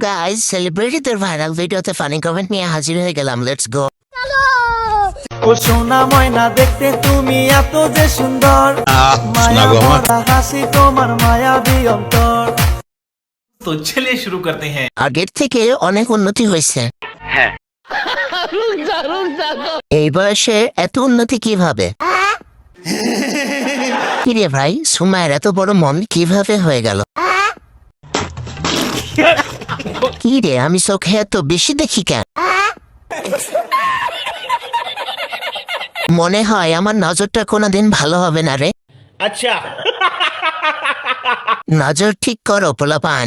Guys, সেলিব্রিটিদের viral ভিডিওতে funny comment নিয়ে হাজির হয়ে গেলাম। Let's go. ও সোনা ময়না দেখতে তুমি এত যে সুন্দর, মায়া ভরা হাসি তোমার মায়াবী অন্তর। तो चलिए शुरू करते हैं। আগের থেকে অনেক উন্নতি হয়েছে। হ্যাঁ। এই বয়সে এত উন্নতি কিভাবে? কিরে ভাই, সুমায়ের এত বড় মন কিভাবে হয়ে গেল? কি রে, আমি চোখে এত বেশি দেখি কেন? মনে হয় আমার নজরটা কোনোদিন ভালো হবে না রে। अच्छा। নজর ঠিক করো পোলাপান।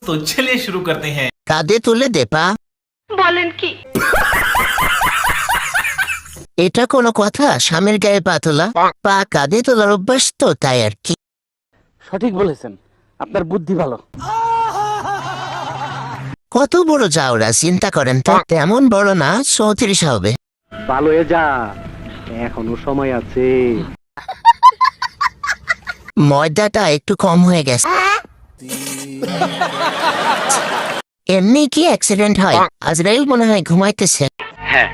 तो चलिए शुरू करते हैं। কাঁধে তুলে দে পা। বলেন কি? এটা কোনো কথা? স্বামীর গায়ে পা তোলা? পা কাঁধে তোলার অভ্যাস তো, তাই আর কি। সঠিক বলেছেন, আপনার বুদ্ধি ভালো। কত বড় যাওরা চিন্তা করেন তো। তেমন বড় না, 34 হবে। ভালো হয়ে যা, এখনো সময় আছে। ময়দাটা একটু কম হয়ে গেছে। এমনি কি অ্যাক্সিডেন্ট হয়? আজরাইল মনে হয় ঘুমাইতেছে। হ্যাঁ।